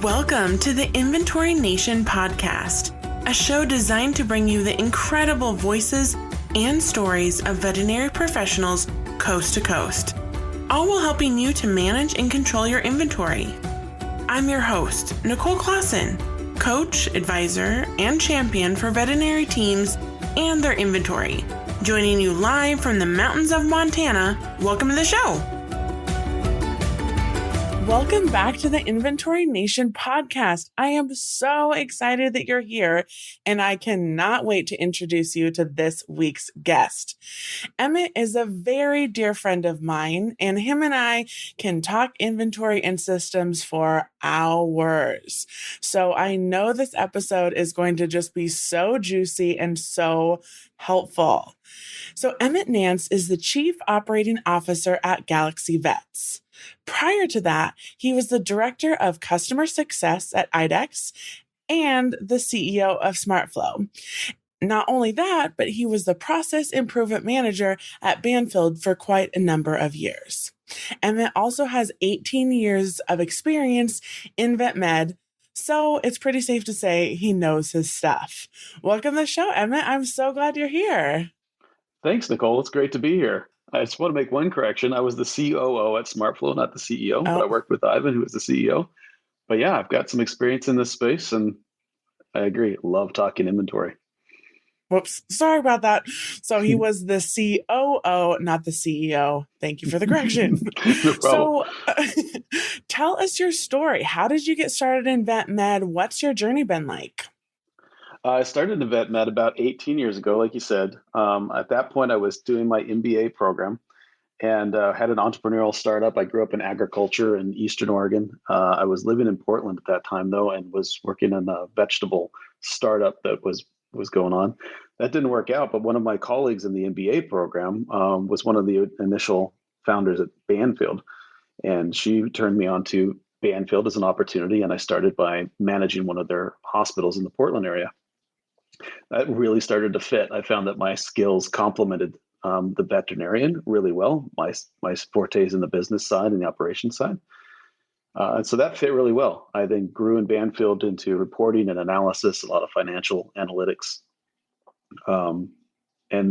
Welcome to the Inventory Nation podcast, a show designed to bring you the incredible voices and stories of veterinary professionals coast to coast, all while helping you to manage and control your inventory. I'm your host, Nicole Clausen, coach, advisor, and champion for veterinary teams and their inventory. Joining you live from the mountains of Montana, welcome to the show. Welcome back to the Inventory Nation podcast. I am so excited that you're here, and I cannot wait to introduce you to this week's guest. Emmitt is a very dear friend of mine, and him and I can talk inventory and systems for hours. So I know this episode is going to just be so juicy and so helpful. So Emmitt Nantz is the Chief Operating Officer at Galaxy Vets. Prior to that, he was the Director of Customer Success at IDEXX and the CEO of SmartFlow. Not only that, but he was the Process Improvement Manager at Banfield for quite a number of years. Emmitt also has 18 years of experience in vet med, so it's pretty safe to say he knows his stuff. Welcome to the show, Emmitt. I'm so glad you're here. Thanks, Nicole. It's great to be here. I just want to make one correction. I was the COO at SmartFlow, not the CEO, but I worked with Ivan, who was the CEO. But yeah, I've got some experience in this space, and I agree. Love talking inventory. Whoops. Sorry about that. So he was the COO, not the CEO. Thank you for the correction. No problem. So tell us your story. How did you get started in vet med? What's your journey been like? I started in vet med about 18 years ago, like you said. At that point, I was doing my MBA program and had an entrepreneurial startup. I grew up in agriculture in Eastern Oregon. I was living in Portland at that time, though, and was working in a vegetable startup that was going on. That didn't work out, but one of my colleagues in the MBA program was one of the initial founders at Banfield, and she turned me on to Banfield as an opportunity, and I started by managing one of their hospitals in the Portland area. That really started to fit. I found that my skills complemented the veterinarian really well. My fortes in the business side and the operations side. And so that fit really well. I then grew in Banfield into reporting and analysis, a lot of financial analytics, and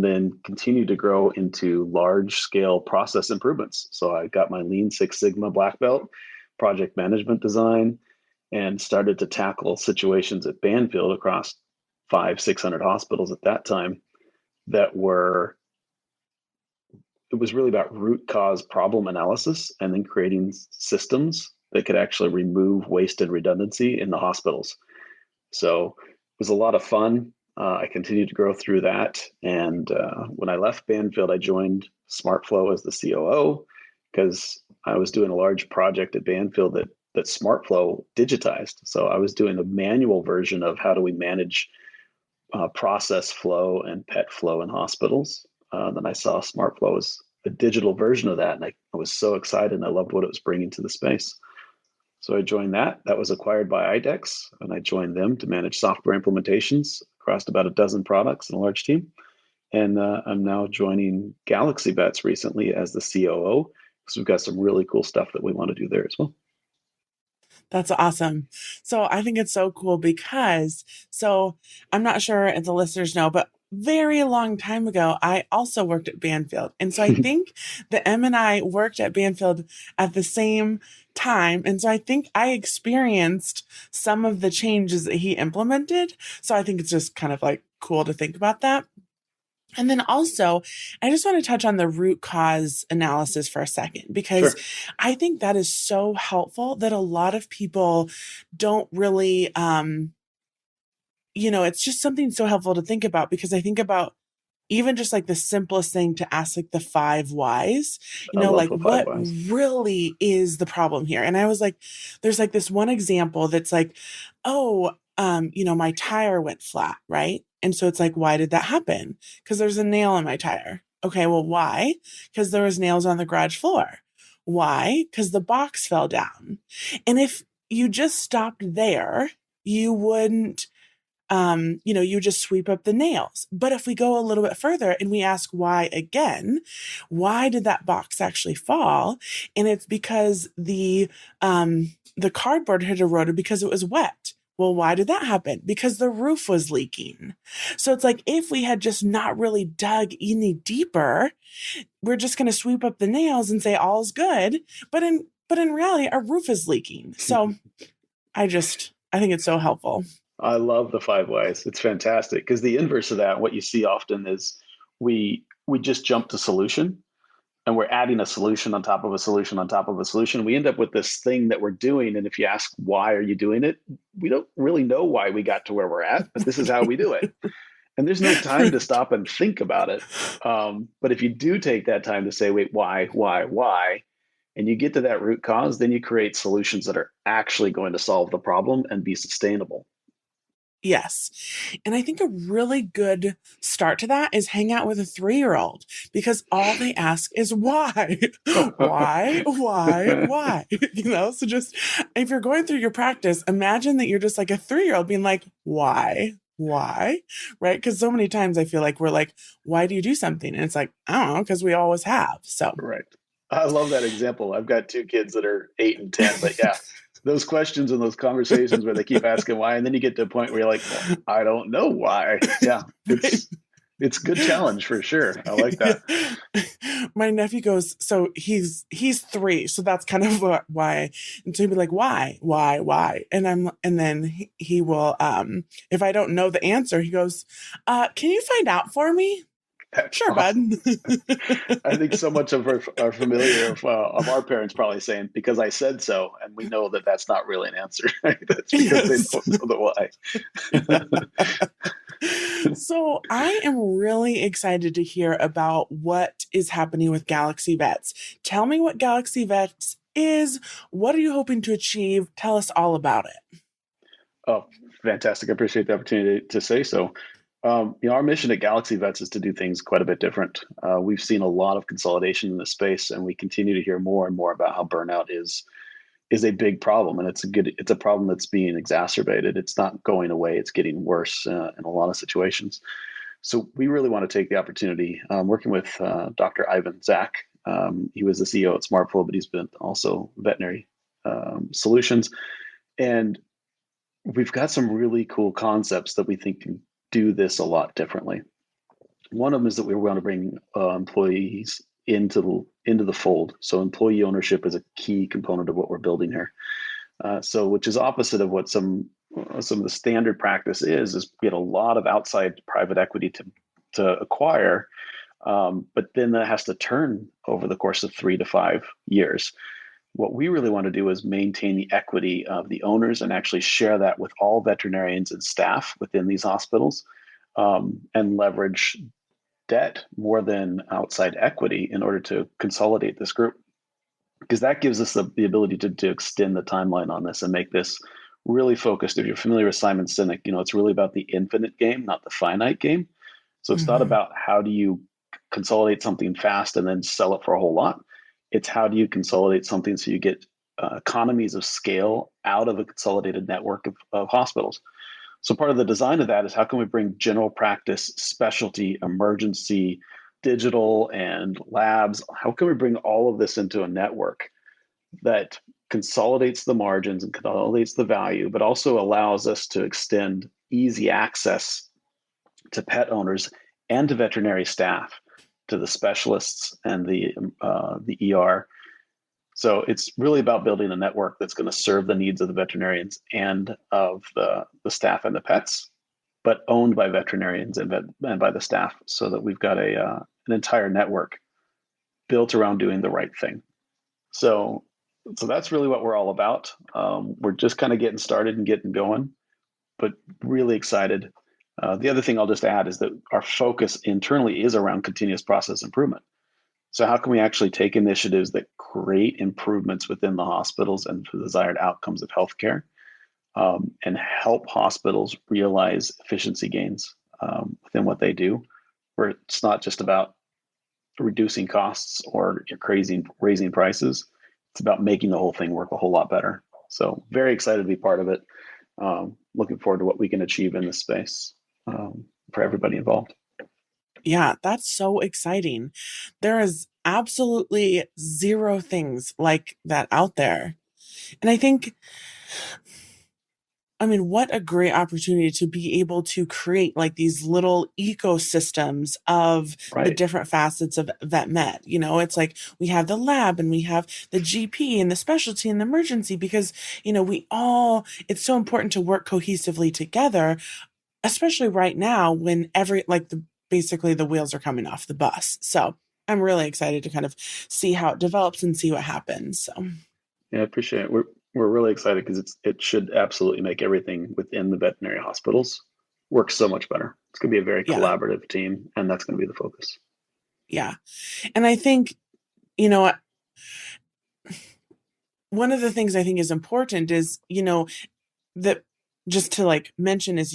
then continued to grow into large scale process improvements. So I got my Lean Six Sigma black belt, project management design, and started to tackle situations at Banfield across 500-600 hospitals at that time it was really about root cause problem analysis and then creating systems that could actually remove waste and redundancy in the hospitals. So it was a lot of fun. I continued to grow through that. And when I left Banfield, I joined SmartFlow as the COO because I was doing a large project at Banfield that SmartFlow digitized. So I was doing a manual version of how do we manage process flow and pet flow in hospitals. Then I saw SmartFlow as a digital version of that, and I was so excited, and I loved what it was bringing to the space. So I joined that. That was acquired by IDEXX, and I joined them to manage software implementations across about a dozen products and a large team. And I'm now joining Galaxy Vets recently as the COO, because we've got some really cool stuff that we want to do there as well. That's awesome. So I think it's so cool because, I'm not sure if the listeners know, but very long time ago, I also worked at Banfield. And so I think that Em and I worked at Banfield at the same time. And so I think I experienced some of the changes that he implemented. So I think it's just kind of like cool to think about that. And then also, I just want to touch on the root cause analysis for a second, because Sure. I think that is so helpful that a lot of people don't really, it's just something so helpful to think about, because I think about even just like the simplest thing to ask, like the 5 whys, what really is the problem here? And I was like, there's like this one example that's like, my tire went flat, right? And so it's like, why did that happen? Because there's a nail in my tire. Okay, well, why? Because there was nails on the garage floor. Why? Because the box fell down. And if you just stopped there, you wouldn't you just sweep up the nails. But if we go a little bit further and we ask why again, why did that box actually fall? And it's because the cardboard had eroded because it was wet. Well, why did that happen? Because the roof was leaking. So it's like, if we had just not really dug any deeper, we're just going to sweep up the nails and say all's good. But in reality, our roof is leaking. So I think it's so helpful. I love the 5 whys. It's fantastic because the inverse of that, what you see often is we just jump to solution, and we're adding a solution on top of a solution on top of a solution. We end up with this thing that we're doing. And if you ask, why are you doing it? We don't really know why we got to where we're at, but this is how we do it. And there's no time to stop and think about it. But if you do take that time to say, wait, why, and you get to that root cause, then you create solutions that are actually going to solve the problem and be sustainable. Yes. And I think a really good start to that is hang out with a 3-year-old, because all they ask is why, why? So just, if you're going through your practice, imagine that you're just like a 3-year-old being like, why? Right? Because so many times I feel like we're like, why do you do something? And it's like, I don't know, because we always have. So right. I love that example. I've got 2 kids that are 8 and 10, but yeah, those questions and those conversations where they keep asking why, and then you get to a point where you're like, well, I don't know why. Yeah, it's a good challenge for sure. I like that. My nephew goes, so he's 3, so that's kind of why. And so he'd be like, why? And then he will, if I don't know the answer, he goes, can you find out for me? That's sure, awesome. bud. I think so much of our familiar of our parents probably saying, because I said so, and we know that that's not really an answer. Right? That's because they don't know the why. So I am really excited to hear about what is happening with Galaxy Vets. Tell me what Galaxy Vets is. What are you hoping to achieve? Tell us all about it. Oh, fantastic. I appreciate the opportunity to say so. Our mission at Galaxy Vets is to do things quite a bit different. We've seen a lot of consolidation in this space, and we continue to hear more and more about how burnout is a big problem, and it's a problem that's being exacerbated. It's not going away; it's getting worse in a lot of situations. So we really want to take the opportunity, working with Dr. Ivan Zach. He was the CEO at Smartful, but he's been also Veterinary Solutions, and we've got some really cool concepts that we think can do this a lot differently. One of them is that we want to bring employees into the fold. So employee ownership is a key component of what we're building here. So which is opposite of what some of the standard practice is we get a lot of outside private equity to acquire, but then that has to turn over the course of 3 to 5 years. What we really want to do is maintain the equity of the owners and actually share that with all veterinarians and staff within these hospitals, and leverage debt more than outside equity in order to consolidate this group. Because that gives us the ability to extend the timeline on this and make this really focused. If you're familiar with Simon Sinek, it's really about the infinite game, not the finite game. So it's not about how do you consolidate something fast and then sell it for a whole lot. It's how do you consolidate something so you get economies of scale out of a consolidated network of hospitals. So part of the design of that is how can we bring general practice, specialty, emergency, digital, and labs? How can we bring all of this into a network that consolidates the margins and consolidates the value, but also allows us to extend easy access to pet owners and to veterinary staff, to the specialists and the ER. So it's really about building a network that's going to serve the needs of the veterinarians and of the staff and the pets, but owned by veterinarians and by the staff, so that we've got an entire network built around doing the right thing. So that's really what we're all about. We're just kind of getting started and getting going, but really excited. The other thing I'll just add is that our focus internally is around continuous process improvement. So how can we actually take initiatives that create improvements within the hospitals and for the desired outcomes of healthcare, and help hospitals realize efficiency gains within what they do, where it's not just about reducing costs or raising prices. It's about making the whole thing work a whole lot better. So very excited to be part of it. Looking forward to what we can achieve in this space for everybody involved. Yeah, that's so exciting. There is absolutely zero things like that out there. And I think, I mean, what a great opportunity to be able to create like these little ecosystems of the Right. different facets of vet med. You know, it's like we have the lab and we have the GP and the specialty and the emergency because, it's so important to work cohesively together, especially right now when basically the wheels are coming off the bus. So I'm really excited to kind of see how it develops and see what happens. So Yeah, I appreciate it. We're really excited because it should absolutely make everything within the veterinary hospitals work so much better. It's going to be a very yeah, collaborative team, and that's going to be the focus. yeah. And I think, you know, one of the things I think is important is, that just to like mention is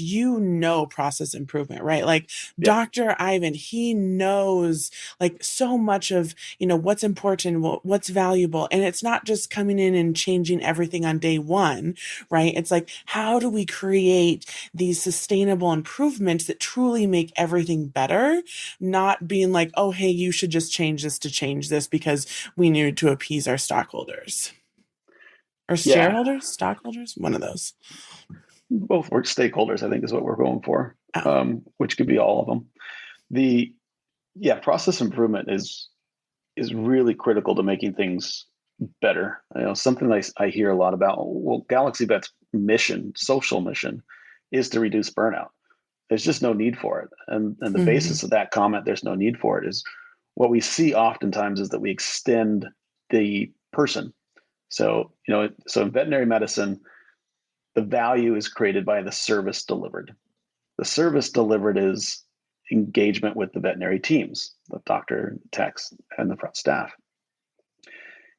process improvement, right? Like Yeah. Dr. Ivan, he knows like so much of what's important, what's valuable, and it's not just coming in and changing everything on day one, right? It's like, how do we create these sustainable improvements that truly make everything better, not being like, oh hey, you should just change this to change this because we need to appease our stockholders or Yeah, shareholders, stockholders, one of those. both work stakeholders, I think, is what we're going for, Oh, which could be all of them. The process improvement is really critical to making things better. Something I hear a lot about. Well, Galaxy Vet's mission, social mission, is to reduce burnout. There's just no need for it, and the mhm. basis of that comment, there's no need for it, is what we see oftentimes is that we extend the person. So in veterinary medicine, the value is created by the service delivered. The service delivered is engagement with the veterinary teams, the doctor, techs, and the front staff.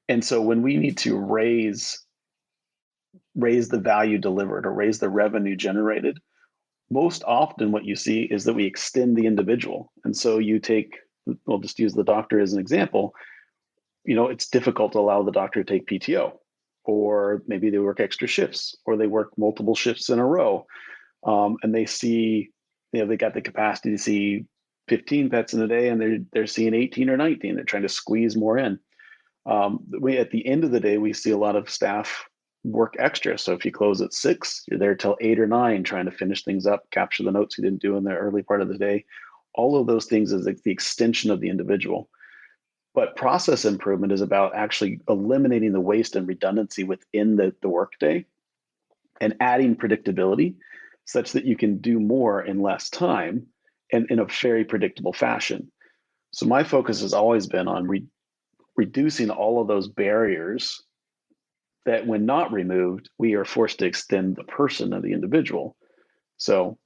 And so when we need to raise the value delivered or raise the revenue generated, most often what you see is that we extend the individual. And so we'll just use the doctor as an example. It's difficult to allow the doctor to take PTO, or maybe they work extra shifts, or they work multiple shifts in a row. And they see, they got the capacity to see 15 pets in a day, and they're seeing 18 or 19. They're trying to squeeze more in. At the end of the day, we see a lot of staff work extra. So if you close at 6, you're there till 8 or 9, trying to finish things up, capture the notes you didn't do in the early part of the day. All of those things is like the extension of the individual. But process improvement is about actually eliminating the waste and redundancy within the workday and adding predictability such that you can do more in less time and in a very predictable fashion. So my focus has always been on reducing all of those barriers that, when not removed, we are forced to extend the person of the individual. So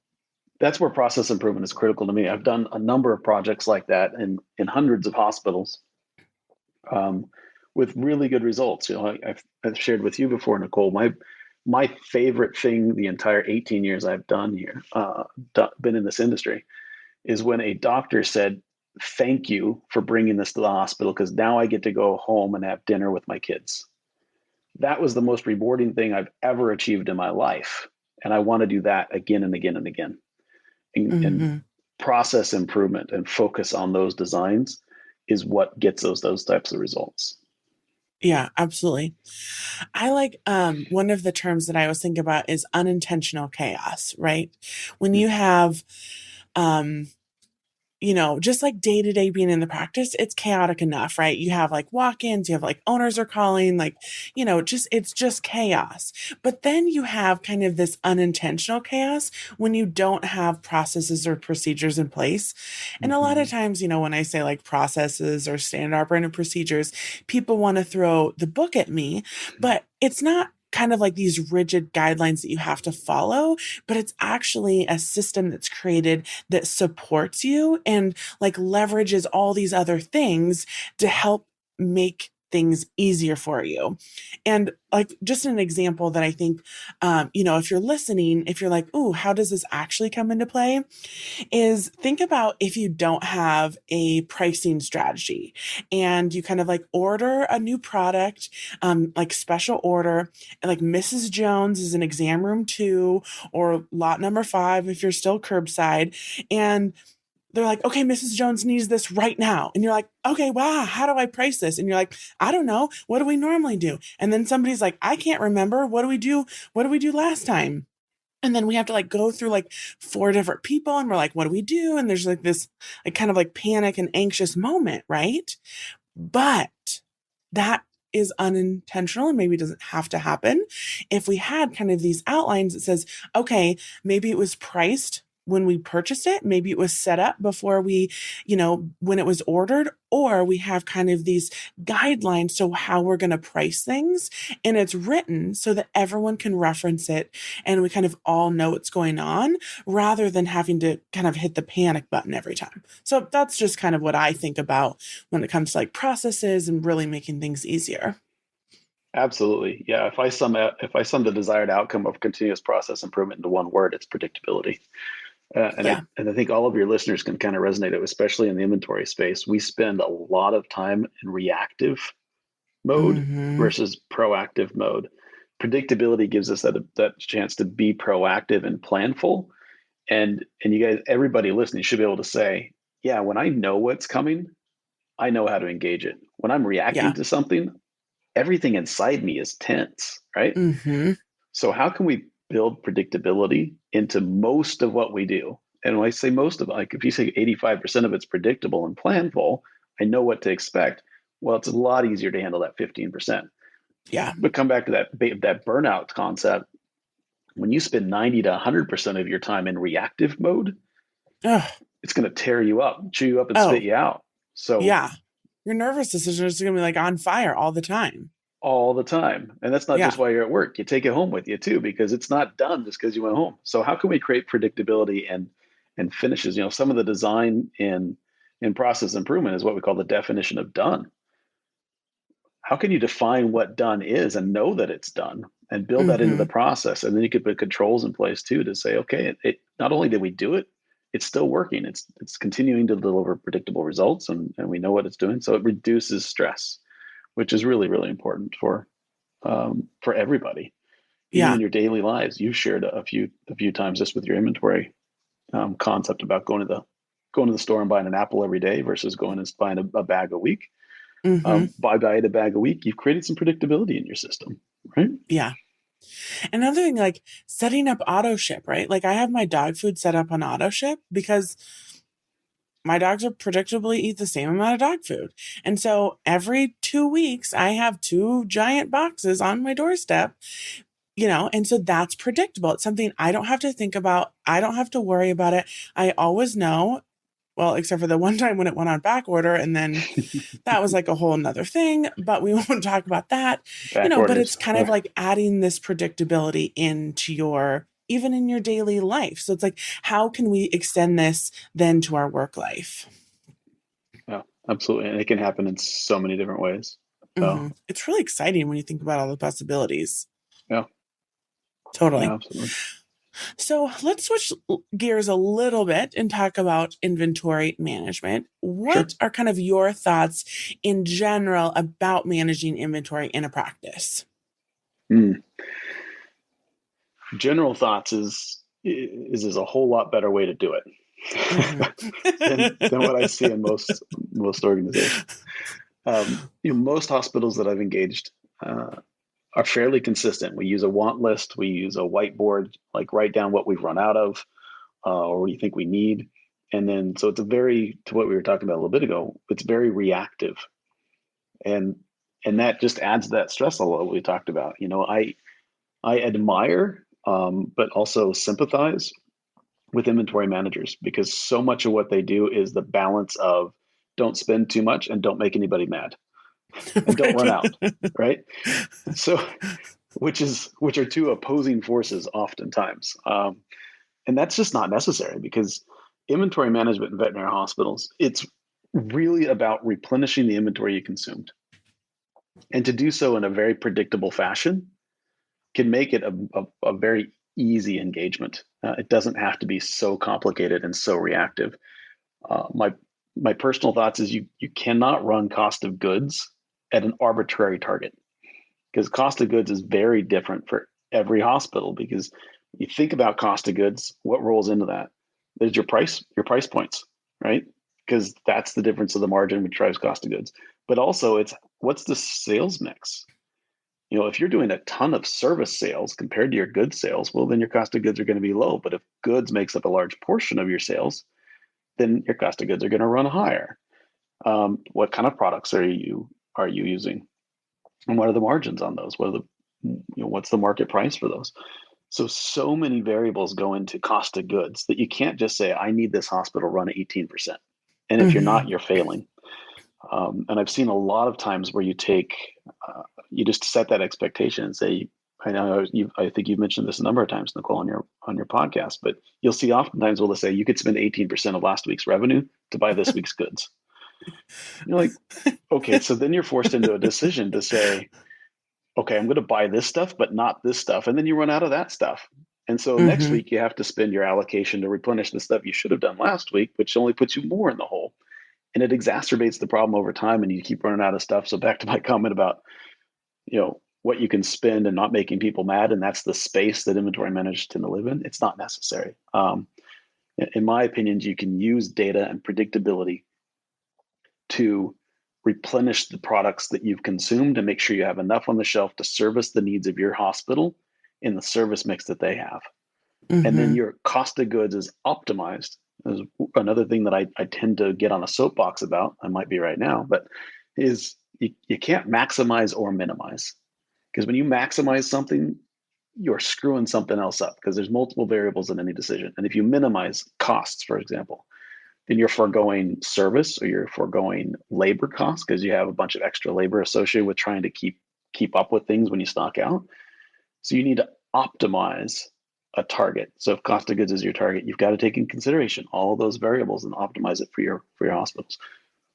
that's where process improvement is critical to me. I've done a number of projects like that in hundreds of hospitals, um, with really good results. I've shared with you before, Nicole, my favorite thing the entire 18 years I've done here, been in this industry, is when a doctor said, "Thank you for bringing this to the hospital because now I get to go home and have dinner with my kids." That was the most rewarding thing I've ever achieved in my life. And I want to do that again and again and again. And Hmm. process improvement and focus on those designs is what gets those types of results. Yeah, absolutely. I like one of the terms that I always think about is unintentional chaos, right? When you have um just like day to day being in the practice, it's chaotic enough, right? You have like walk ins, you have like owners are calling, like, it's just chaos. But then you have kind of this unintentional chaos when you don't have processes or procedures in place. And a lot of Mm-hmm. times, when I say like processes or standard operating procedures, people want to throw the book at me, but it's not kind of like these rigid guidelines that you have to follow, but it's actually a system that's created that supports you and like leverages all these other things to help make things easier for you. And like just an example that I think, if you're listening, if you're like, "Ooh, how does this actually come into play?" is think about if you don't have a pricing strategy and you kind of like order a new product, like special order, and like Mrs. Jones is in exam room 2 or lot number 5 if you're still curbside. And they're like, okay, Mrs. Jones needs this right now. And you're like, okay, wow, how do I price this? And you're like, I don't know. What do we normally do? And then somebody's like, I can't remember. What do we do? What did we do last time? And then we have to like go through like 4 different people and we're like, what do we do? And there's like this like kind of like panic and anxious moment, right? But that is unintentional and maybe doesn't have to happen. If we had kind of these outlines that says, okay, maybe it was priced when we purchased it, maybe it was set up before we, when it was ordered, or we have kind of these guidelines to how we're going to price things and it's written so that everyone can reference it and we kind of all know what's going on rather than having to kind of hit the panic button every time. So that's just kind of what I think about when it comes to like processes and really making things easier. Absolutely. Yeah. If I sum the desired outcome of continuous process improvement into one word, it's predictability. Yeah. I think all of your listeners can kind of resonate it, especially in the inventory space. We spend a lot of time in reactive mode Mm-hmm. versus proactive mode. Predictability gives us that chance to be proactive and planful. And you guys, everybody listening should be able to say, yeah, when I know what's coming, I know how to engage it. When I'm reacting Yeah. to something, everything inside me is tense, right? Mm-hmm. So how can we build predictability into most of what we do? And when I say most of it, like if you say 85% of it's predictable and planful, I know what to expect. Well, it's a lot easier to handle that 15%. Yeah. But come back to that burnout concept. When you spend 90 to 100% of your time in reactive mode, Oh, it's going to tear you up, chew you up, and spit oh, you out. So yeah. Your nervous system is going to be like on fire all the time. all the time. And that's not just Yeah. while you're at work. You take it home with you too, because it's not done just because you went home. So how can we create predictability and finishes? Some of the design in process improvement is what we call the definition of done. How can you define what done is and know that it's done and build that into the Mm-hmm. process? And then you could put controls in place too to say, okay, it not only did we do it, it's still working. It's continuing to deliver predictable results and we know what it's doing. So it reduces stress, which is really, really important for everybody, even Yeah. in your daily lives. You shared a few times just with your inventory concept about going to the store and buying an apple every day versus going and buying a bag a week. Mm-hmm. By buying a bag a week, you've created some predictability in your system, right? Yeah. Another thing, like setting up auto ship, right? Like I have my dog food set up on auto ship because my dogs are predictably eat the same amount of dog food. And so every 2 weeks, I have 2 giant boxes on my doorstep, and so that's predictable. It's something I don't have to think about. I don't have to worry about it. I always know. Well, except for the one time when it went on back order, and then that was like a whole nother thing, but we won't talk about that, Back but it's orders. kind of like adding this predictability into even in your daily life. So it's like, how can we extend this then to our work life? Yeah, absolutely. And it can happen in so many different ways. So It's really exciting when you think about all the possibilities. yeah, yeah, Totally. absolutely. So let's switch gears a little bit and talk about inventory management. Sure. What are kind of your thoughts in general about managing inventory in a practice? Mm. General thoughts is a whole lot better way to do it than what I see in most organizations. Most hospitals that I've engaged are fairly consistent. We use a want list. We use a whiteboard, like write down what we've run out of or what you think we need. And then, so to what we were talking about a little bit ago, it's very reactive. And that just adds to that stress level we talked about. I admire, but also sympathize with inventory managers because so much of what they do is the balance of don't spend too much and don't make anybody mad and don't Right. run out, right? So, which are two opposing forces oftentimes, and that's just not necessary because inventory management in veterinary hospitals, it's really about replenishing the inventory you consumed. And to do so in a very predictable fashion can make it a very easy engagement. It doesn't have to be so complicated and so reactive. My personal thoughts is you cannot run cost of goods at an arbitrary target, because cost of goods is very different for every hospital. Because you think about cost of goods, what rolls into that? There's your price points, right? Because that's the difference of the margin which drives cost of goods. But also, it's what's the sales mix? If you're doing a ton of service sales compared to your goods sales, well, then your cost of goods are going to be low. But if goods makes up a large portion of your sales, then your cost of goods are going to run higher. What kind of products are you using, and what are the margins on those? What's the market price for those? So many variables go into cost of goods that you can't just say, I need this hospital run at 18%. And if you're not, Mhm. you're failing. And I've seen a lot of times where you just set that expectation and say, I think you've mentioned this a number of times, Nicole, on your podcast, but you'll see oftentimes they'll say you could spend 18% of last week's revenue to buy this week's goods. You're like, okay, so then you're forced into a decision to say, okay, I'm going to buy this stuff, but not this stuff. And then you run out of that stuff. And so next Mhm. week you have to spend your allocation to replenish the stuff you should have done last week, which only puts you more in the hole. And it exacerbates the problem over time, and you keep running out of stuff. So back to my comment about, what you can spend and not making people mad, and that's the space that inventory managers tend to live in. It's not necessary. In my opinion, you can use data and predictability to replenish the products that you've consumed and make sure you have enough on the shelf to service the needs of your hospital in the service mix that they have. And then Mhm. your cost of goods is optimized. There's another thing that I tend to get on a soapbox about, I might be right now, but is you can't maximize or minimize. Because when you maximize something, you're screwing something else up, because there's multiple variables in any decision. And if you minimize costs, for example, then you're foregoing service, or you're foregoing labor costs because you have a bunch of extra labor associated with trying to keep up with things when you stock out. So you need to optimize a target. So if cost of goods is your target, you've got to take in consideration all of those variables and optimize it for your hospitals.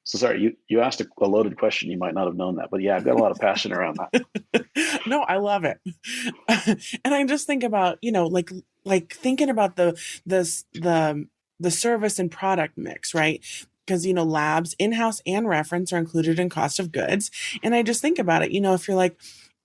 So sorry, you asked a loaded question. You might not have known that, but yeah, I've got a lot of passion around that. No, I love it. And I just think about, like thinking about the service and product mix, right? Because labs, in-house and reference are included in cost of goods. And I just think about it,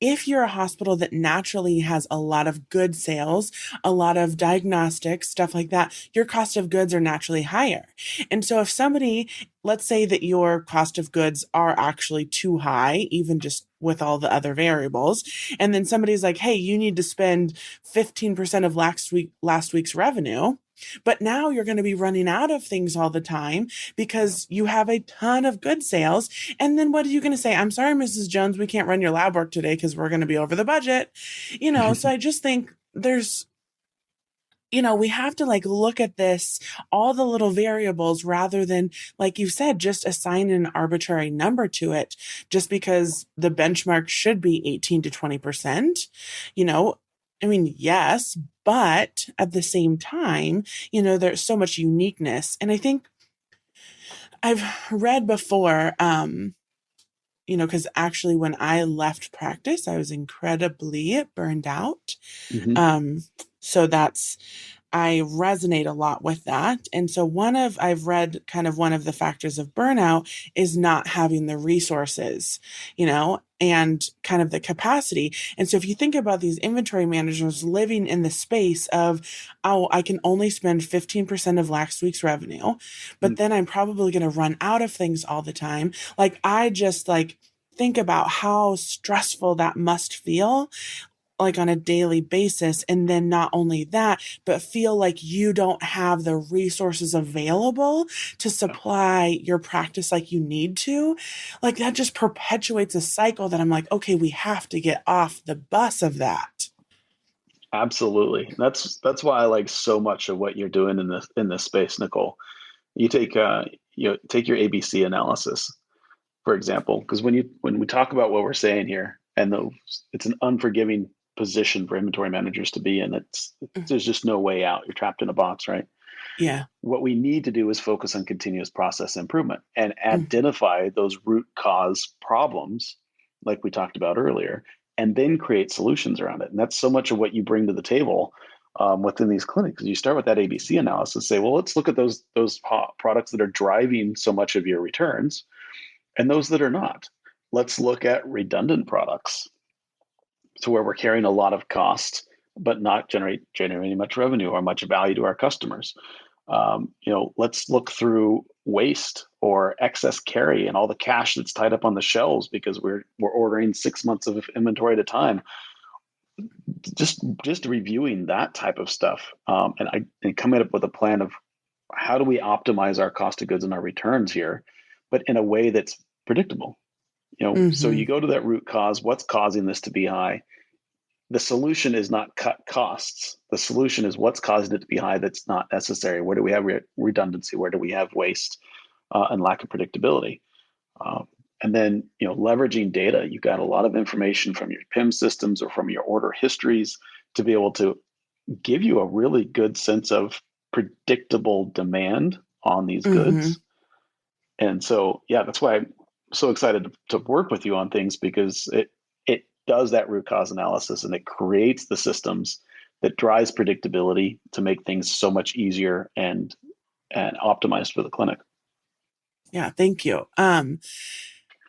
if you're a hospital that naturally has a lot of good sales, a lot of diagnostics, stuff like that, your cost of goods are naturally higher. And so if somebody, let's say that your cost of goods are actually too high, even just with all the other variables, and then somebody's like, hey, you need to spend 15% of last week's revenue. But now you're going to be running out of things all the time because you have a ton of good sales. And then what are you going to say? I'm sorry, Mrs. Jones, we can't run your lab work today because we're going to be over the budget. So I just think we have to like look at this, all the little variables, rather than, like you said, just assign an arbitrary number to it just because the benchmark should be 18 to 20%. You know, I mean, yes, but at the same time, there's so much uniqueness. And I think I've read before, because actually when I left practice, I was incredibly burned out. Hmm. Um, so I resonate a lot with that. And so I've read kind of one of the factors of burnout is not having the resources, and kind of the capacity. And so if you think about these inventory managers living in the space of, oh, I can only spend 15% of last week's revenue, but then I'm probably going to run out of things all the time. Like I just like think about how stressful that must feel like on a daily basis. And then not only that, but feel like you don't have the resources available to supply your practice like you need to. Like that just perpetuates a cycle that I'm like, okay, we have to get off the bus of that. Absolutely. That's why I like so much of what you're doing in this space, Nicole. You take your ABC analysis, for example, because when we talk about what we're saying here, and it's an unforgiving position for inventory managers to be in. There's just no way out. You're trapped in a box, right? Yeah. What we need to do is focus on continuous process improvement and Mm. identify those root cause problems like we talked about earlier, and then create solutions around it. And that's so much of what you bring to the table within these clinics. You start with that ABC analysis, say, well, let's look at those products that are driving so much of your returns and those that are not. Let's look at redundant products, to where we're carrying a lot of cost but not generating much revenue or much value to our customers. Let's look through waste or excess carry and all the cash that's tied up on the shelves because we're ordering 6 months of inventory at a time. Just reviewing that type of stuff, and coming up with a plan of how do we optimize our cost of goods and our returns here, but in a way that's predictable. So Mm-hmm. you go to that root cause. What's causing this to be high? The solution is not cut costs. The solution is what's causing it to be high that's not necessary. Where do we have redundancy? Where do we have waste and lack of predictability? And then, leveraging data. You've got a lot of information from your PIM systems or from your order histories to be able to give you a really good sense of predictable demand on these Mm-hmm. goods. And so, yeah, that's why I'm so excited to work with you on things, because it does that root cause analysis and it creates the systems that drives predictability to make things so much easier and optimized for the clinic. Yeah, thank you.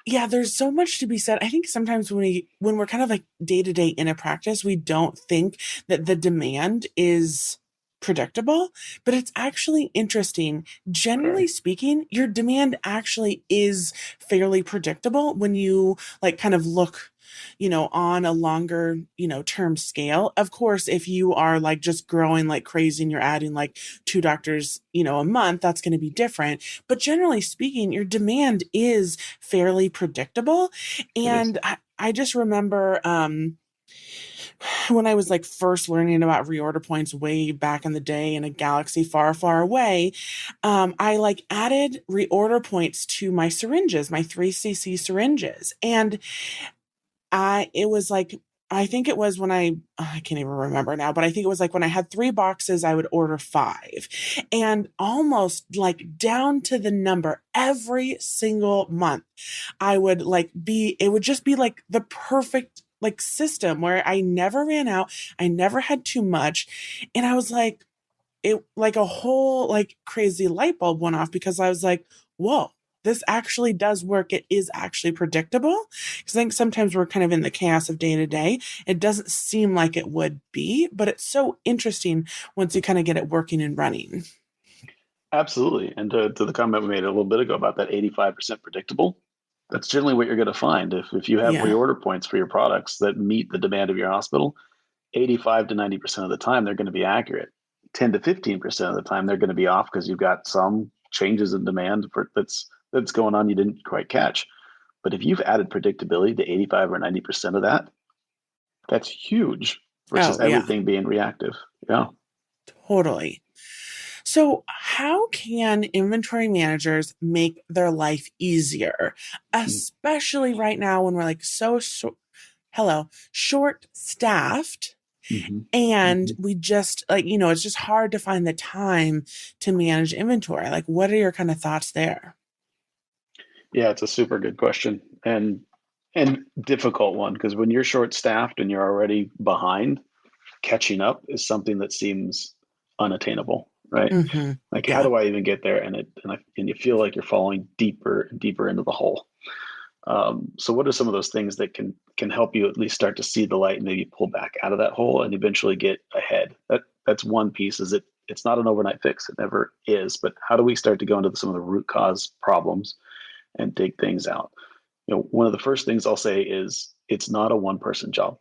Yeah, there's so much to be said. I think sometimes when we're kind of like day to day in a practice, we don't think that the demand is predictable, but it's actually interesting. Generally Very. speaking, your demand actually is fairly predictable when you like kind of look, on a longer, term scale. Of course, if you are like just growing like crazy and you're adding like two doctors, a month, that's going to be different. But generally speaking, your demand is fairly predictable. It is. And I just remember when I was like first learning about reorder points way back in the day in a galaxy far, far away, I like added reorder points to my syringes, my 3cc syringes. And it was like, I think it was when I can't even remember now, but I think it was like when I had 3 boxes, I would order 5. And almost like down to the number every single month, it would just be like the perfect like system where I never ran out. I never had too much. And I was like, it like a whole like crazy light bulb went off because I was like, whoa, this actually does work. It is actually predictable. Because I think sometimes we're kind of in the chaos of day to day. It doesn't seem like it would be, but it's so interesting once you kind of get it working and running. Absolutely. And to the comment we made a little bit ago about that 85% predictable, that's generally what you're going to find. If you have Yeah. reorder points for your products that meet the demand of your hospital, 85 to 90% of the time, they're going to be accurate. 10 to 15% of the time, they're going to be off because you've got some changes in demand that's going on you didn't quite catch. But if you've added predictability to 85 or 90% of that, that's huge versus Oh, yeah, everything being reactive. Yeah. totally. So, how can inventory managers make their life easier, especially right now when we're like short staffed Mm-hmm. and Mm-hmm. we just like, it's just hard to find the time to manage inventory. Like, what are your kind of thoughts there? Yeah, it's a super good question and difficult one, because when you're short staffed and you're already behind, catching up is something that seems unattainable, right? Hmm. Like, how Yeah. do I even get there? And you feel like you're falling deeper and deeper into the hole. So, what are some of those things that can help you at least start to see the light and maybe pull back out of that hole and eventually get ahead? That's one piece. It's not an overnight fix. It never is. But how do we start to go into some of the root cause problems and dig things out? One of the first things I'll say is it's not a one person job.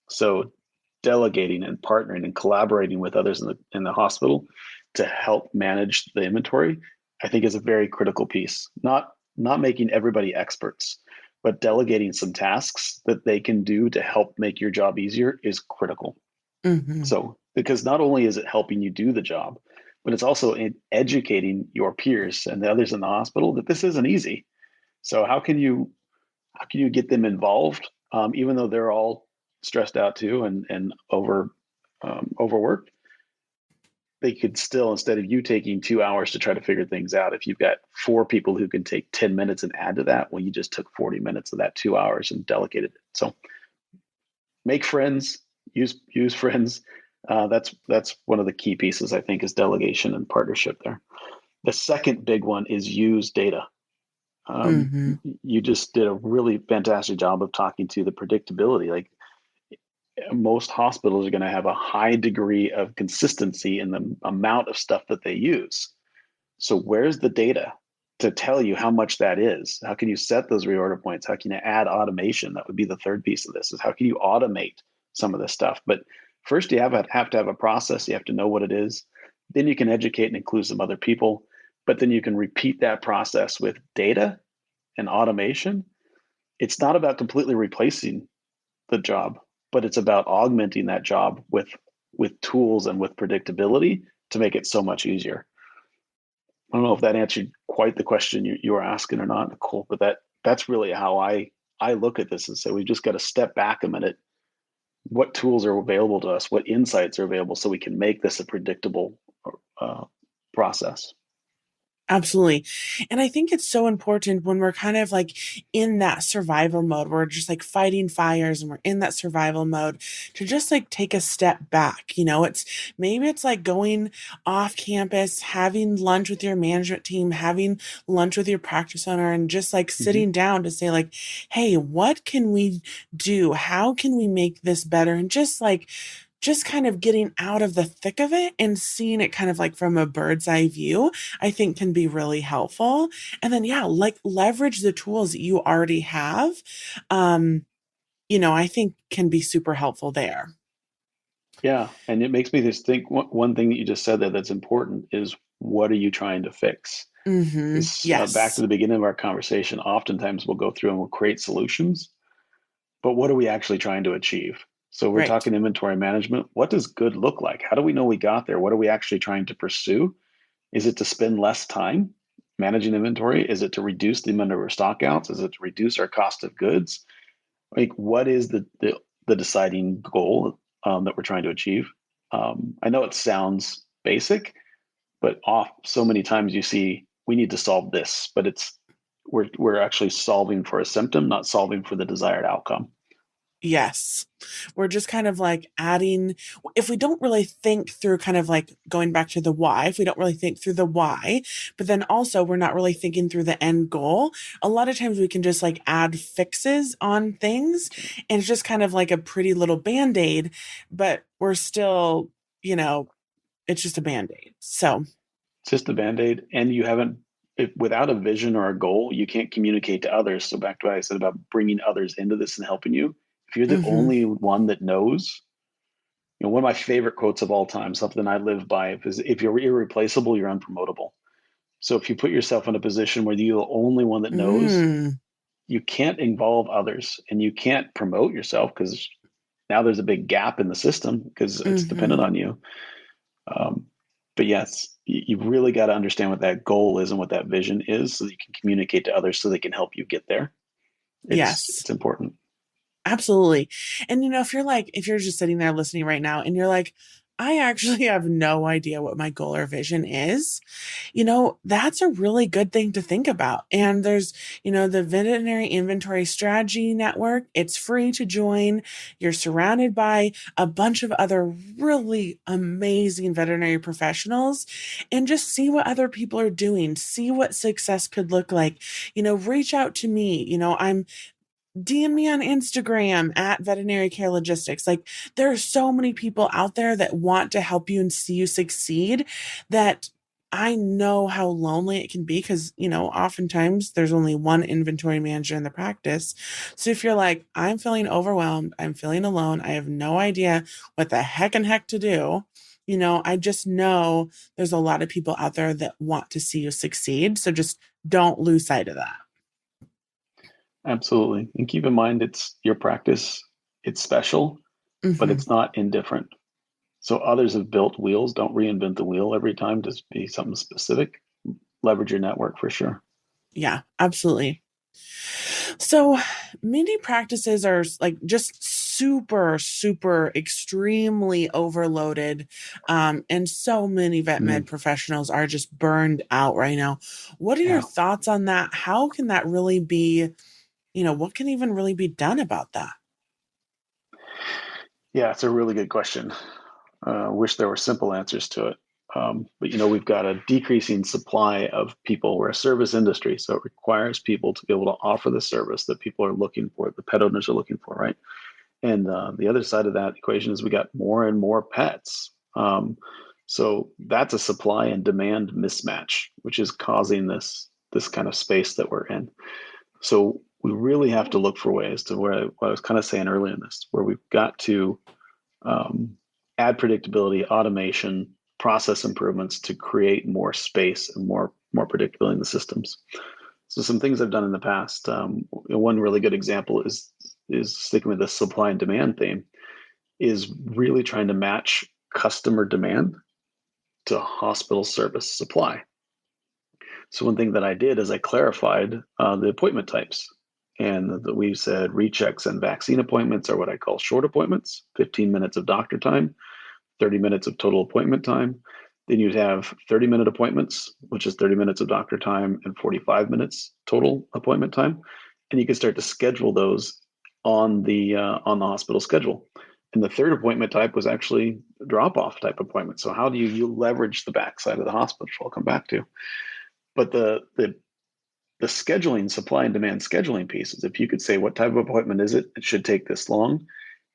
So delegating and partnering and collaborating with others in the hospital to help manage the inventory, I think, is a very critical piece. Not making everybody experts, but delegating some tasks that they can do to help make your job easier is critical. Hmm. So, because not only is it helping you do the job, but it's also educating your peers and the others in the hospital that this isn't easy. So how can you get them involved, even though they're all stressed out too and overworked? they could still, instead of you taking 2 hours to try to figure things out, if you've got four people who can take 10 minutes and add to that, well, you just took 40 minutes of that 2 hours and delegated it. So make friends, use friends. That's one of the key pieces, I think, is delegation and partnership there. The second big one is use data. Mm-hmm. You just did a really fantastic job of talking to the predictability. Like most hospitals are going to have a high degree of consistency in the amount of stuff that they use. So where's the data to tell you how much that is? How can you set those reorder points? How can you add automation? That would be the third piece of this, is how can you automate some of this stuff? But first you have to have a process. You have to know what it is. Then you can educate and include some other people, but then you can repeat that process with data and automation. It's not about completely replacing the job, but it's about augmenting that job with tools and with predictability to make it so much easier. I don't know if that answered quite the question you were asking or not, Nicole, but that's really how I look at this and say we've just got to step back a minute. What tools are available to us? What insights are available so we can make this a predictable process? Absolutely. And I think it's so important when we're kind of like in that survival mode, we're just like fighting fires and we're in that survival mode to just like take a step back. It's like going off campus, having lunch with your management team, having lunch with your practice owner, and just like Mm-hmm. sitting down to say, like, hey, what can we do? How can we make this better? And just kind of getting out of the thick of it and seeing it kind of like from a bird's eye view, I think can be really helpful. And then, yeah, like leverage the tools that you already have, I think can be super helpful there. Yeah, and it makes me just think one thing that you just said there that's important is, what are you trying to fix? Mm-hmm. Is back to Yes. the beginning of our conversation. Oftentimes we'll go through and we'll create solutions, but what are we actually trying to achieve? So we're Right. talking inventory management. What does good look like? How do we know we got there? What are we actually trying to pursue? Is it to spend less time managing inventory? Is it to reduce the amount of our stockouts? Is it to reduce our cost of goods? Like, what is the deciding goal that we're trying to achieve? I know it sounds basic, but so many times you see we need to solve this, but we're actually solving for a symptom, not solving for the desired outcome. Yes. We're just kind of like adding, if we don't really think through kind of like going back to the why, if we don't really think through the why, but then also we're not really thinking through the end goal, a lot of times we can just like add fixes on things and it's just kind of like a pretty little band-aid, but we're still, it's just a band-aid. So, It's just a band-aid, and you haven't, without a vision or a goal, you can't communicate to others. So back to what I said about bringing others into this and helping you. If you're the mhm, only one that knows, one of my favorite quotes of all time, something I live by, is, if you're irreplaceable, you're unpromotable. So if you put yourself in a position where you're the only one that knows, mm, you can't involve others and you can't promote yourself, because now there's a big gap in the system because it's dependent mhm, on you. Um, but yes, you've really got to understand what that goal is and what that vision is, so that you can communicate to others so they can help you get there. It's yes. it's important. Absolutely. And if you're just sitting there listening right now and you're like, I actually have no idea what my goal or vision is, that's a really good thing to think about. And there's, the Veterinary Inventory Strategy Network. It's free to join. You're surrounded by a bunch of other really amazing veterinary professionals, and just see what other people are doing, see what success could look like. Reach out to me. I'm DM me on Instagram at Veterinary Care Logistics. Like, there are so many people out there that want to help you and see you succeed, that I know how lonely it can be because, oftentimes there's only one inventory manager in the practice. So if you're like, I'm feeling overwhelmed, I'm feeling alone, I have no idea what the heck and heck to do, I just know there's a lot of people out there that want to see you succeed. So just don't lose sight of that. Absolutely. And keep in mind, it's your practice, it's special, but Hmm. it's not indifferent. So others have built wheels. Don't reinvent the wheel every time. Just be something specific. Leverage your network for sure. Yeah, absolutely. So many practices are like just super, super, extremely overloaded. And so many vet med Mhm. professionals are just burned out right now. What are your Yeah. thoughts on that? How can that really be, what can even really be done about that? Yeah, it's a really good question. Wish there were simple answers to it. But we've got a decreasing supply of people. We're a service industry, so it requires people to be able to offer the service that people are looking for, the pet owners are looking for, right? And the other side of that equation is we got more and more pets. So that's a supply and demand mismatch, which is causing this kind of space that we're in. So we really have to look for ways to where what I was kind of saying earlier in this, where we've got to um, add predictability, automation, process improvements to create more space and more predictability in the systems. So some things I've done in the past. One really good example is sticking with the supply and demand theme. Is really trying to match customer demand to hospital service supply. So one thing that I did is I clarified the appointment types. And we said rechecks and vaccine appointments are what I call short appointments, 15 minutes of doctor time, 30 minutes of total appointment time. Then you'd have 30-minute appointments, which is 30 minutes of doctor time and 45 minutes total appointment time. And you can start to schedule those on the hospital schedule. And the third appointment type was actually a drop-off type appointment. So how do you leverage the backside of the hospital, which I'll come back to. But the scheduling, supply and demand scheduling pieces, if you could say what type of appointment is it, it should take this long,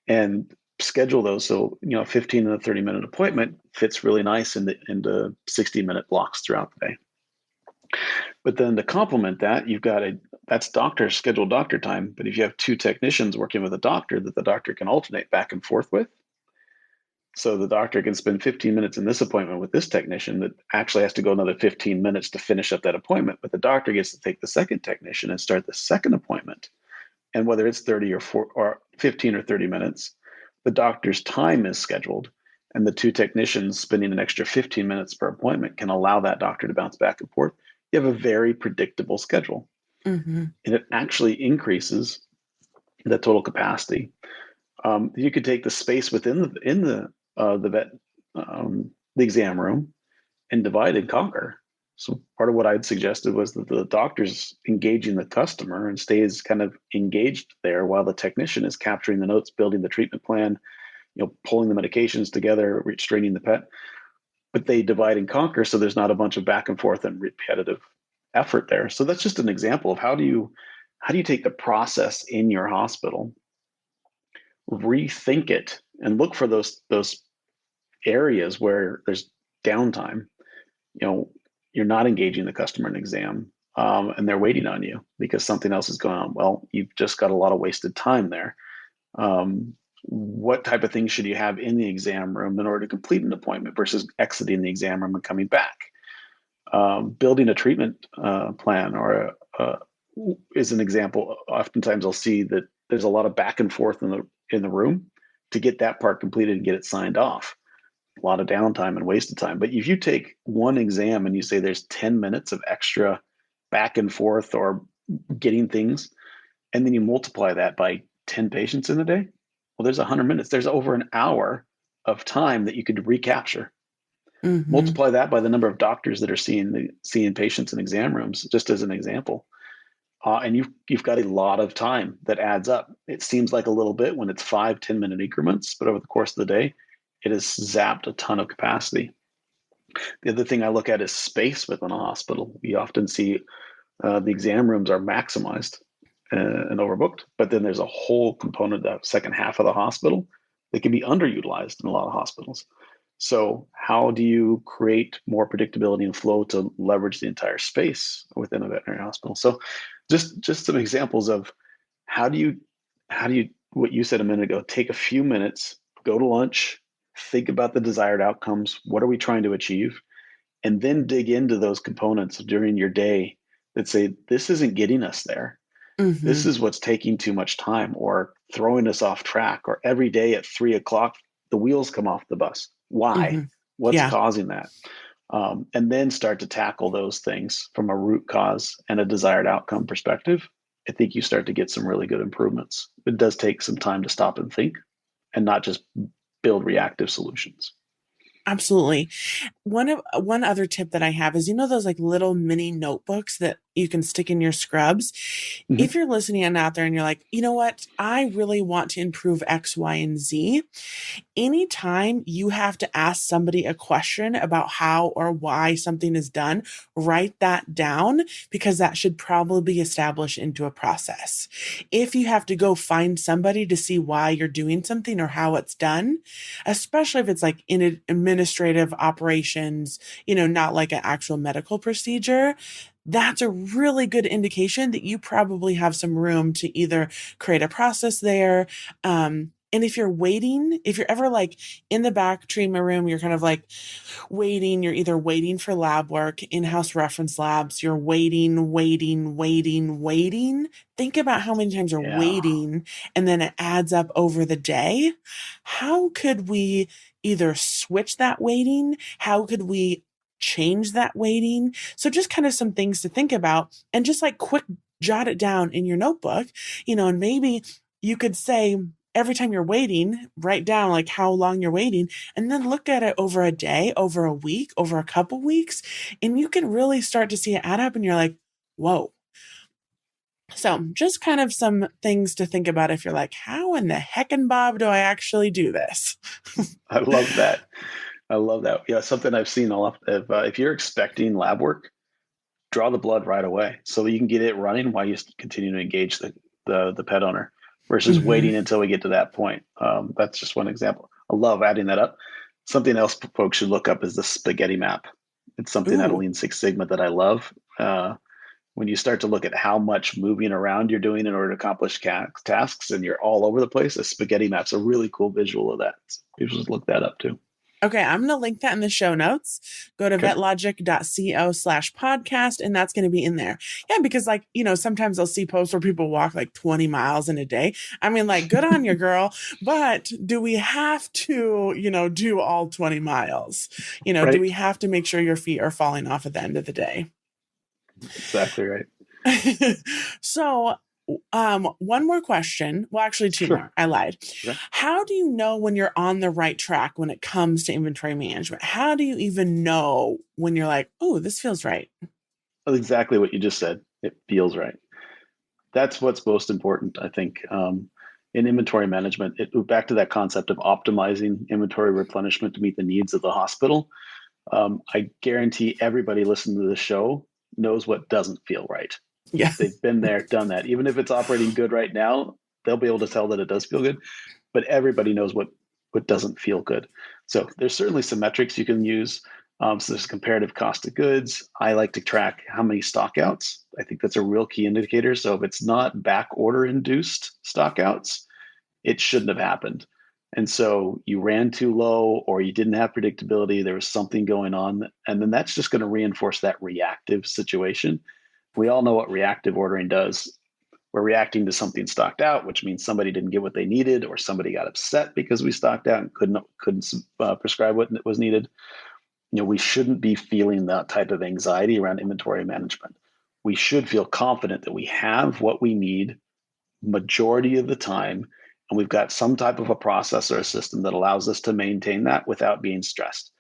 and schedule those so 15 and a 30-minute appointment fits really nice into 60-minute blocks throughout the day. But then to complement that, that's doctor scheduled doctor time. But if you have two technicians working with a doctor that the doctor can alternate back and forth with, so the doctor can spend 15 minutes in this appointment with this technician that actually has to go another 15 minutes to finish up that appointment. But the doctor gets to take the second technician and start the second appointment. And whether it's 30 or 15 or 30 minutes, the doctor's time is scheduled. And the two technicians spending an extra 15 minutes per appointment can allow that doctor to bounce back and forth. You have a very predictable schedule. Mm-hmm. And it actually increases the total capacity. You could take the space within the vet the exam room and divide and conquer. So part of what I'd suggested was that the doctor's engaging the customer and stays kind of engaged there while the technician is capturing the notes, building the treatment plan, pulling the medications together, restraining the pet. But they divide and conquer, so there's not a bunch of back and forth and repetitive effort there. So that's just an example of how do you take the process in your hospital, rethink it, and look for those areas where there's downtime. You're not engaging the customer in exam, and they're waiting on you because something else is going on. Well, you've just got a lot of wasted time there. What type of things should you have in the exam room in order to complete an appointment versus exiting the exam room and coming back? Building a treatment plan is an example. Oftentimes I'll see that there's a lot of back and forth in the room to get that part completed and get it signed off. A lot of downtime and wasted time. But if you take one exam and you say there's 10 minutes of extra back and forth or getting things, and then you multiply that by 10 patients in a day, well, there's 100 minutes. There's over an hour of time that you could recapture. Mm-hmm. Multiply that by the number of doctors that are seeing patients in exam rooms, just as an example. And you've got a lot of time that adds up. It seems like a little bit when it's 5-10 minute increments, but over the course of the day, it has zapped a ton of capacity. The other thing I look at is space within a hospital. We often see the exam rooms are maximized and overbooked, but then there's a whole component, that second half of the hospital, that can be underutilized in a lot of hospitals. So how do you create more predictability and flow to leverage the entire space within a veterinary hospital? So just some examples of how do you what you said a minute ago, take a few minutes, go to lunch, think about the desired outcomes, what are we trying to achieve, and then dig into those components during your day that say this isn't getting us there. Mm-hmm. This is what's taking too much time or throwing us off track, or every day at 3 o'clock the wheels come off the bus. Why? Mm-hmm. What's Yeah. causing that? And then start to tackle those things from a root cause and a desired outcome perspective I think you start to get some really good improvements. It does take some time to stop and think and not just build reactive solutions. Absolutely. One other tip that I have is, those like little mini notebooks that you can stick in your scrubs. Mm-hmm. If you're listening and out there and you're like, you know what, I really want to improve X, Y, and Z. Anytime you have to ask somebody a question about how or why something is done, write that down because that should probably be established into a process. If you have to go find somebody to see why you're doing something or how it's done, especially if it's like in administrative operations, not like an actual medical procedure, that's a really good indication that you probably have some room to either create a process there. And if you're ever like in the back treatment room, you're kind of like waiting, you're either waiting for lab work, in-house reference labs, you're waiting. Think about how many times you're Yeah. waiting and then it adds up over the day. How could we either switch that waiting? How could we change that waiting? So just kind of some things to think about and just like quick jot it down in your notebook, and maybe you could say, every time you're waiting, write down like how long you're waiting and then look at it over a day, over a week, over a couple weeks. And you can really start to see it add up and you're like, whoa. So just kind of some things to think about if you're like, how in the heck and Bob do I actually do this? I love that. I love that. Yeah, something I've seen a lot. If you're expecting lab work, draw the blood right away so that you can get it running while you continue to engage the pet owner versus Mm-hmm. waiting until we get to that point. That's just one example. I love adding that up. Something else folks should look up is the spaghetti map. It's something out of Ooh. Lean Six Sigma that I love. When you start to look at how much moving around you're doing in order to accomplish tasks and you're all over the place, a spaghetti map's a really cool visual of that. So people should look that up too. Okay, I'm going to link that in the show notes. Go to Okay. vetlogic.co/podcast, and that's going to be in there. Yeah, because sometimes I'll see posts where people walk like 20 miles in a day. I mean, like, good on you, girl. But do we have to, do all 20 miles? Do Right. we have to make sure your feet are falling off at the end of the day? Exactly right. So, one more question. Well, actually, two Sure. more. I lied. Okay. How do you know when you're on the right track when it comes to inventory management? How do you even know when you're like, oh, this feels right? Exactly what you just said. It feels right. That's what's most important, I think, in inventory management. Back to that concept of optimizing inventory replenishment to meet the needs of the hospital. I guarantee everybody listening to the show knows what doesn't feel right. Yeah. They've been there, done that. Even if it's operating good right now, they'll be able to tell that it does feel good. But everybody knows what doesn't feel good. So there's certainly some metrics you can use. So there's comparative cost of goods. I like to track how many stockouts. I think that's a real key indicator. So if it's not back order induced stockouts, it shouldn't have happened. And so you ran too low or you didn't have predictability, there was something going on. And then that's just going to reinforce that reactive situation. We all know what reactive ordering does. We're reacting to something stocked out, which means somebody didn't get what they needed, or somebody got upset because we stocked out and couldn't prescribe what was needed. We shouldn't be feeling that type of anxiety around inventory management. We should feel confident that we have what we need majority of the time, and we've got some type of a process or a system that allows us to maintain that without being stressed.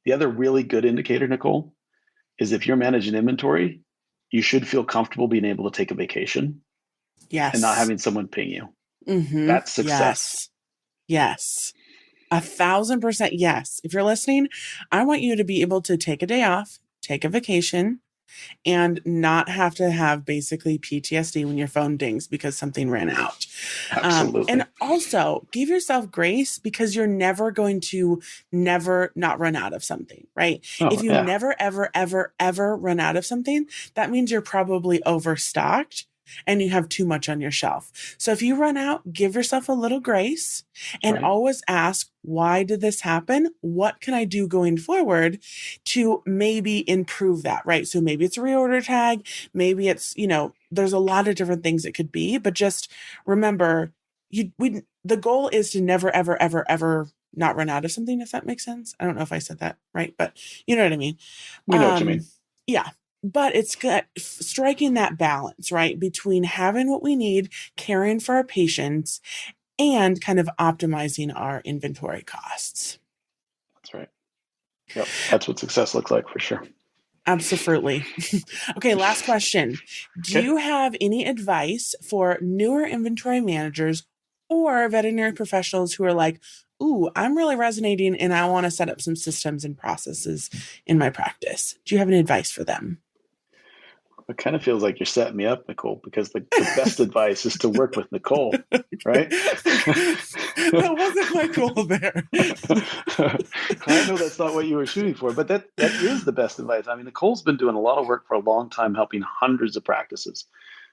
The other really good indicator, Nicole, is if you're managing inventory, you should feel comfortable being able to take a vacation and not Yes. having someone ping you. Mm-hmm. That's success. Yes. Yes. 1,000% yes. If you're listening, I want you to be able to take a day off, take a vacation, and not have to have basically PTSD when your phone dings because something ran out. And Absolutely. also give yourself grace because you're never going to never not run out of something, right? Oh, If you yeah. never, ever, ever, ever run out of something, that means you're probably overstocked and you have too much on your shelf. So if you run out, give yourself a little grace That's and right. always ask, why did this happen? What can I do going forward to maybe improve that, right? So maybe it's a reorder tag. Maybe it's, there's a lot of different things it could be, but just remember the goal is to never, ever, ever, ever not run out of something, if that makes sense. I don't know if I said that right, but you know what I mean? We know what you Um, mean. yeah. But it's striking that balance, right, between having what we need, caring for our patients, and kind of optimizing our inventory costs. That's right. Yep. That's what success looks like for sure. Absolutely. Okay, last question. Do Okay. you have any advice for newer inventory managers or veterinary professionals who are like, ooh, I'm really resonating and I want to set up some systems and processes in my practice? Do you have any advice for them? It kind of feels like you're setting me up, Nicole, because the best advice is to work with Nicole, right? That wasn't my goal there. I know that's not what you were shooting for, but that is the best advice. I mean, Nicole's been doing a lot of work for a long time, helping hundreds of practices.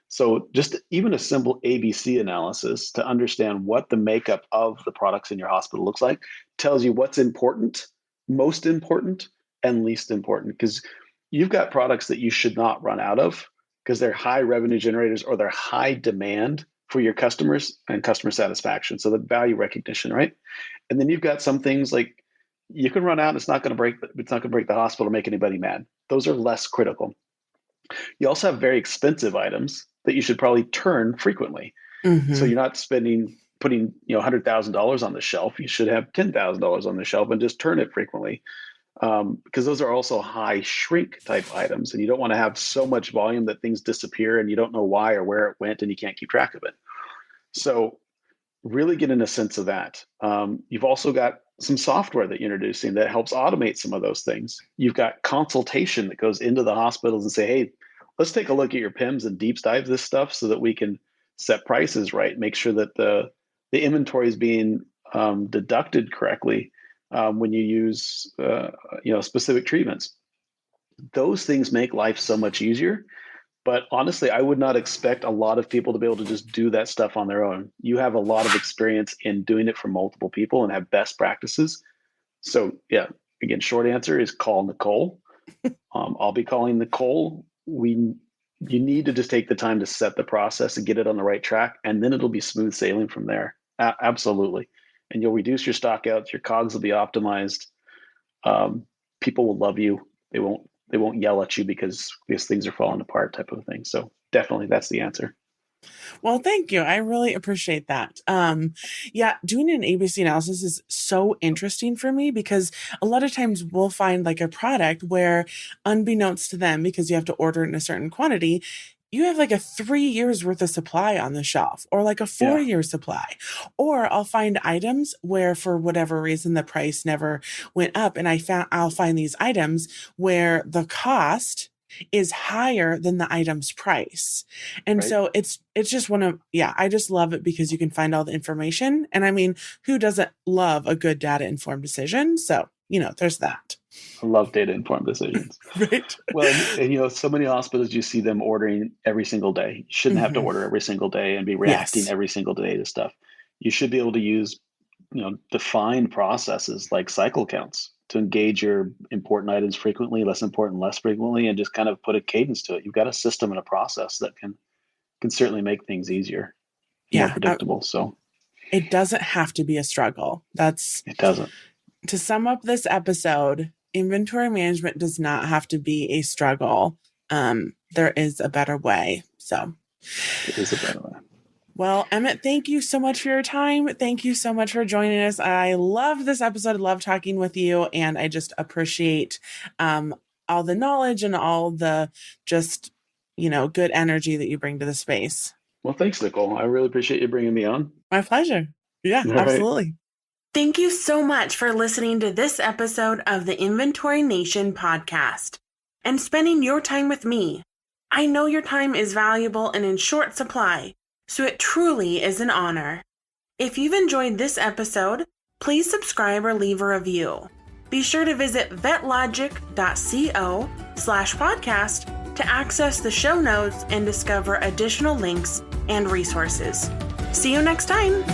So just even a simple ABC analysis to understand what the makeup of the products in your hospital looks like tells you what's important, most important, and least important. Because you've got products that you should not run out of because they're high revenue generators or they're high demand for your customers and customer satisfaction. So the value recognition, right? And then you've got some things like you can run out and it's not going to break the hospital or make anybody mad. Those are less critical. You also have very expensive items that you should probably turn frequently. Mm-hmm. So you're not putting $100,000 on the shelf. You should have $10,000 on the shelf and just turn it frequently. Because those are also high shrink type items, and you don't want to have so much volume that things disappear and you don't know why or where it went and you can't keep track of it. So really getting a sense of that. You've also got some software that you're introducing that helps automate some of those things. You've got consultation that goes into the hospitals and say, hey, let's take a look at your PIMS and deep dive this stuff so that we can set prices right, make sure that the inventory is being deducted correctly when you use specific treatments. Those things make life so much easier. But honestly, I would not expect a lot of people to be able to just do that stuff on their own. You have a lot of experience in doing it for multiple people and have best practices. So yeah, again, short answer is call Nicole. I'll be calling Nicole. You need to just take the time to set the process and get it on the right track, and then it'll be smooth sailing from there. Absolutely. And you'll reduce your stockouts. Your COGS will be optimized. People will love you. They won't yell at you because these things are falling apart type of thing. So definitely that's the answer. Well, thank you. I really appreciate that. Yeah, doing an ABC analysis is so interesting for me because a lot of times we'll find like a product where, unbeknownst to them, because you have to order it in a certain quantity, you have like a 3 years worth of supply on the shelf or like a 4-year supply. Or I'll find items where for whatever reason the price never went up. And I'll find these items where the cost is higher than the item's price. And so it's just I just love it because you can find all the information. And I mean, who doesn't love a good data informed decision? So, there's that. I love data informed decisions. Right. Well, and so many hospitals, you see them ordering every single day. You shouldn't have to order every single day and be reacting every single day to stuff. You should be able to use, defined processes like cycle counts to engage your important items frequently, less important, less frequently, and just kind of put a cadence to it. You've got a system and a process that can certainly make things easier, more predictable. So it doesn't have to be a struggle. It doesn't. To sum up this episode, inventory management does not have to be a struggle. There is a better way. So it is a better way. Well, Emmitt, thank you so much for your time. Thank you so much for joining us. I love this episode. I love talking with you. And I just appreciate all the knowledge and all the just, good energy that you bring to the space. Well, thanks, Nicole. I really appreciate you bringing me on. My pleasure. Yeah, all absolutely. Right. Thank you so much for listening to this episode of the Inventory Nation podcast and spending your time with me. I know your time is valuable and in short supply, so it truly is an honor. If you've enjoyed this episode, please subscribe or leave a review. Be sure to visit vetlogic.co/podcast to access the show notes and discover additional links and resources. See you next time.